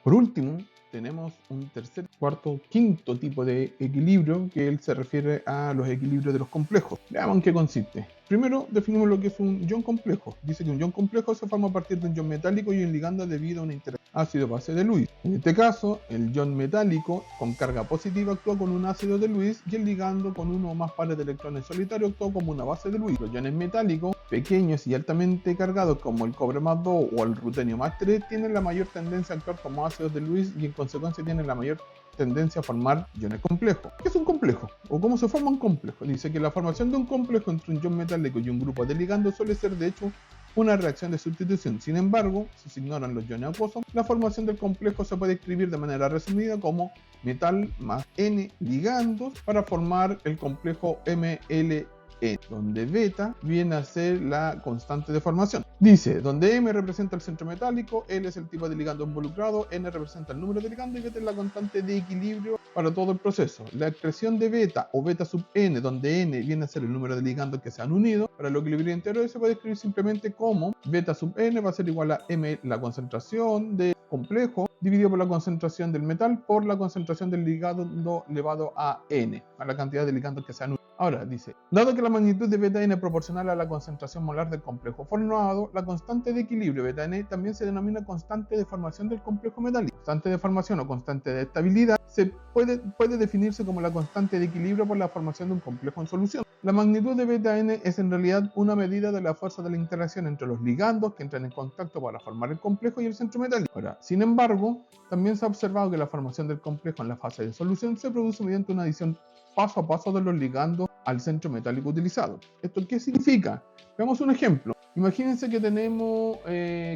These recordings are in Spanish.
Por último, tenemos un tercer, cuarto, quinto tipo de equilibrio, que él se refiere a los equilibrios de los complejos. Veamos en qué consiste. Primero, definimos lo que es un ion complejo. Dice que un ion complejo se forma a partir de un ion metálico y un ligando debido a una interacción ácido-base de Lewis. En este caso, el ion metálico con carga positiva actúa con un ácido de Lewis y el ligando con uno o más pares de electrones solitarios actúa como una base de Lewis. Los iones metálicos pequeños y altamente cargados como el cobre más 2 o el rutenio más 3 tienen la mayor tendencia a actuar como ácidos de Lewis y en consecuencia tienen la mayor tendencia a formar iones complejos. ¿Qué es un complejo? ¿O cómo se forma un complejo? Dice que la formación de un complejo entre un ion metálico y un grupo de ligandos suele ser de hecho una reacción de sustitución. Sin embargo, si se ignoran los iones acuosos, la formación del complejo se puede escribir de manera resumida como metal más N ligandos para formar el complejo MLN, donde beta viene a ser la constante de formación. Dice, donde M representa el centro metálico, L es el tipo de ligando involucrado, N representa el número de ligando y beta es la constante de equilibrio para todo el proceso. La expresión de beta o beta sub N, donde N viene a ser el número de ligandos que se han unido, para el equilibrio entero se puede escribir simplemente como beta sub N va a ser igual a M, la concentración del complejo, dividido por la concentración del metal por la concentración del ligando elevado a N, a la cantidad de ligandos que se han unido. Ahora dice, dado que la magnitud de beta n es proporcional a la concentración molar del complejo formado, la constante de equilibrio beta n también se denomina constante de formación del complejo metálico. Constante de formación o constante de estabilidad se puede definirse como la constante de equilibrio por la formación de un complejo en solución. La magnitud de beta n es en realidad una medida de la fuerza de la interacción entre los ligandos que entran en contacto para formar el complejo y el centro metálico. Ahora, sin embargo, también se ha observado que la formación del complejo en la fase de solución se produce mediante una adición paso a paso de los ligandos al centro metálico utilizado. ¿Esto qué significa? Veamos un ejemplo. Imagínense que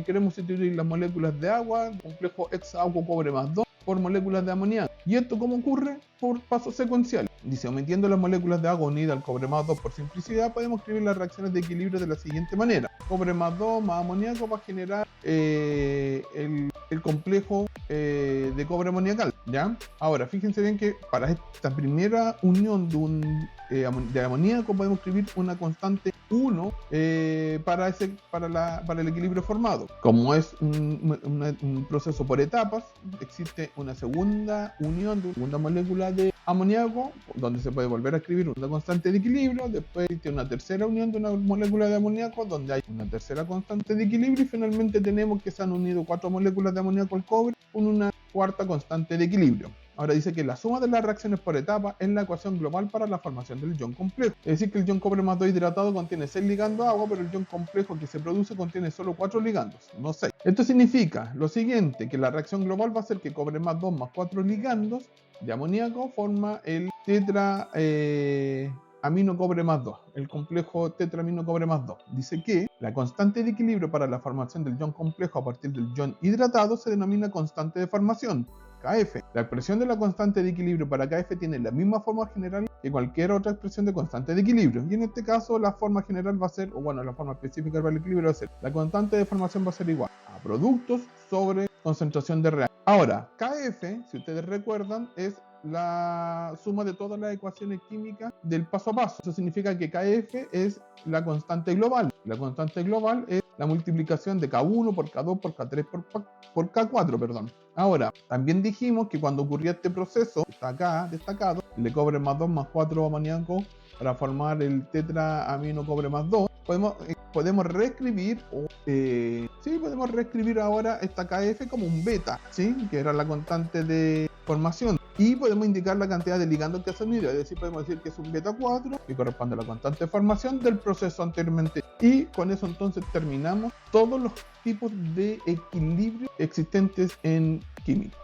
queremos sustituir las moléculas de agua, complejo ex-agua cobre más 2, por moléculas de amoníaco. ¿Y esto cómo ocurre? Por pasos secuenciales. Dice, omitiendo las moléculas de agua unidas al cobre más 2 por simplicidad, podemos escribir las reacciones de equilibrio de la siguiente manera. Cobre más 2 más amoníaco va a generar el complejo de cobre amoniacal, ¿ya? Ahora, fíjense bien que para esta primera unión de amoníaco podemos escribir una constante 1 para el equilibrio formado. Como es un proceso por etapas, existe una segunda unión de una segunda molécula de amoníaco, donde se puede volver a escribir una constante de equilibrio. Después existe una tercera unión de una molécula de amoníaco, donde hay una tercera constante de equilibrio. Y finalmente tenemos que se han unido 4 moléculas de amoníaco al cobre con una cuarta constante de equilibrio. Ahora dice que la suma de las reacciones por etapa es la ecuación global para la formación del ion complejo. Es decir, que el ion cobre más 2 hidratado contiene 6 ligandos a agua, pero el ion complejo que se produce contiene solo 4 ligandos, no 6. Esto significa lo siguiente, que la reacción global va a ser que cobre más 2 más 4 ligandos de amoníaco forma el tetra amino cobre más 2, el complejo tetramino cobre más 2. Dice que la constante de equilibrio para la formación del ion complejo a partir del ion hidratado se denomina constante de formación, KF. La expresión de la constante de equilibrio para KF tiene la misma forma general que cualquier otra expresión de constante de equilibrio. Y en este caso la forma general va a ser, la forma específica para el equilibrio va a ser, la constante de formación va a ser igual a productos sobre concentración de reacción. Ahora, KF, si ustedes recuerdan, es la suma de todas las ecuaciones químicas del paso a paso. Eso significa que KF es la constante global. La constante global es la multiplicación de K1 por K2 por K3 por K4, perdón. Ahora, también dijimos que cuando ocurría este proceso, está acá destacado, le cobre más 2 más 4 amoníaco para formar el tetraamino cobre más 2, podemos reescribir podemos reescribir ahora esta KF como un beta, ¿sí? Que era la constante de formación. Y podemos indicar la cantidad de ligandos que se han unido, es decir, podemos decir que es un beta 4 que corresponde a la constante de formación del proceso anteriormente. Y con eso entonces terminamos todos los tipos de equilibrio existentes en química.